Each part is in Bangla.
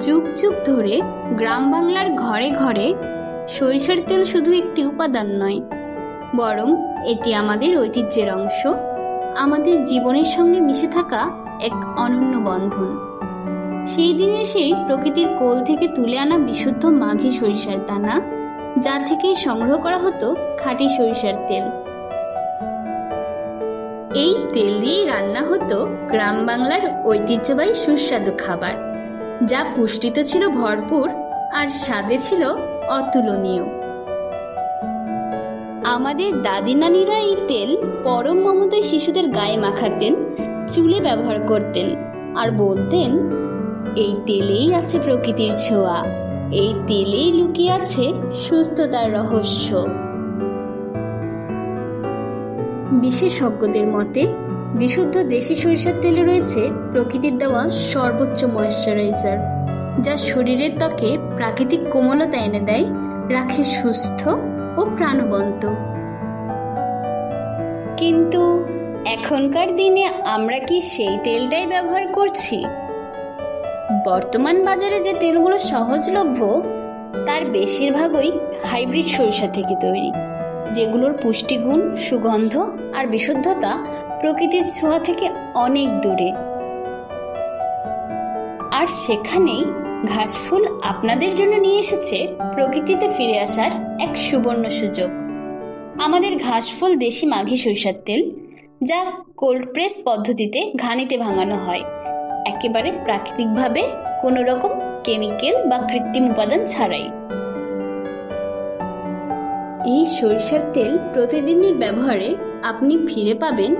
যুগ যুগ ধরে গ্রাম বাংলার ঘরে ঘরে সরিষার তেল শুধু একটি উপাদান নয়, বরং এটি আমাদের ঐতিহ্যের অংশ, আমাদের জীবনের সঙ্গে মিশে থাকা এক অনন্য বন্ধন। সেই দিনের সেই প্রকৃতির কোল থেকে তুলে আনা বিশুদ্ধ মাঘী সরিষার দানা, যা থেকে সংগ্রহ করা হতো খাঁটি সরিষার তেল। এই তেল দিয়েই রান্না হতো গ্রাম বাংলার ঐতিহ্যবাহী সুস্বাদু খাবার, যা পুষ্টিতে ছিল ভরপুর আর স্বাদে ছিল অতুলনীয়। আমাদের দাদি নানিরা এই তেল পরম মমতায় শিশুদের গায়ে মাখাতেন, চুলে ব্যবহার করতেন আর বলতেন, এই তেলেই আছে প্রকৃতির ছোঁয়া, এই তেলেই লুকিয়ে আছে সুস্থতার রহস্য। বিশেষজ্ঞদের মতে বিশুদ্ধ দেশি সরিষার তেলে রয়েছে প্রকৃতির দেওয়া সর্বোচ্চ ময়েশ্চারাইজার, যা শরীরের ত্বকে প্রাকৃতিক কোমলতা এনে দেয়, রাখে সুস্থ ও প্রাণবন্ত। কিন্তু এখনকার দিনে আমরা কি সেই তেলটাই ব্যবহার করছি? বর্তমান বাজারে যে তেলগুলো সহজলভ্য তার বেশিরভাগই হাইব্রিড সরিষা থেকে তৈরি, যেগুলোর পুষ্টিগুণ, সুগন্ধ আর বিশুদ্ধতা প্রকৃতির ছোঁয়া থেকে অনেক দূরে। আর সেখানেই ঘাসফুল আপনাদের জন্য নিয়ে এসেছে প্রকৃতিতে ফিরে আসার এক সুবর্ণ সুযোগ। আমাদের ঘাসফুল দেশি মাঘী সরিষার তেল, যা কোল্ড প্রেস পদ্ধতিতে ঘানিতে ভাঙানো হয়, একেবারে প্রাকৃতিকভাবে, কোনো রকম কেমিক্যাল বা কৃত্রিম উপাদান ছাড়াই। এই সরিষার তেল প্রতিদিনের ব্যবহারে আপনি ফিরে পাবেন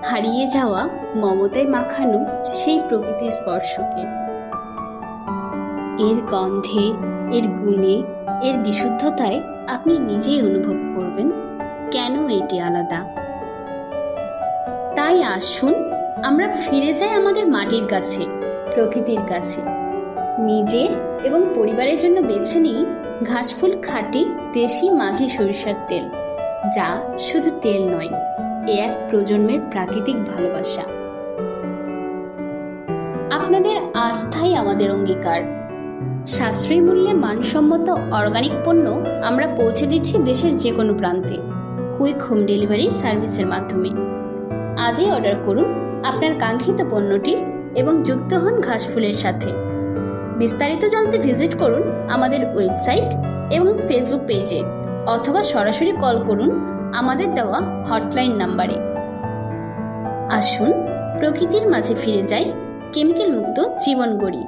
হারিয়ে যাওয়া মমতায় মাখানো সেই প্রকৃতির স্পর্শকে। এর গন্ধে, এর গুণে, এর বিশুদ্ধতায় আপনি নিজেই অনুভব করবেন কেন এটি আলাদা। তাই আসুন আমরা ফিরে যাই আমাদের মাটির কাছে, প্রকৃতির কাছে। নিজের এবং পরিবারের জন্য বেছে নিই ঘাসফুল খাঁটি দেশি মাঘী সরিষার তেল, যা শুধু তেল নয়, এ এক প্রজন্মের প্রাকৃতিক ভালোবাসা। আপনাদের আস্থাই আমাদের অঙ্গীকার। সাশ্রয়ী মূল্যে মানসম্মত অর্গানিক পণ্য আমরা পৌঁছে দিচ্ছি দেশের যে কোনো প্রান্তে, কুইক হোম ডেলিভারি সার্ভিসের মাধ্যমে। আজই অর্ডার করুন আপনার কাঙ্ক্ষিত পণ্যটি এবং যুক্ত হন ঘাসফুলের সাথে। বিস্তারিত জানতে ভিজিট করুন আমাদের ওয়েবসাইট এবং ফেসবুক পেজে, অথবা সরাসরি কল করুন আমাদের দেওয়া হটলাইন নাম্বারে। আসুন প্রকৃতির মাঝে ফিরে যাই, কেমিক্যাল মুক্ত জীবন গড়ি।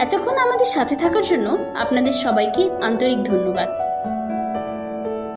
এতক্ষণ আমাদের সাথে থাকার জন্য আপনাদের সবাইকে আন্তরিক ধন্যবাদ।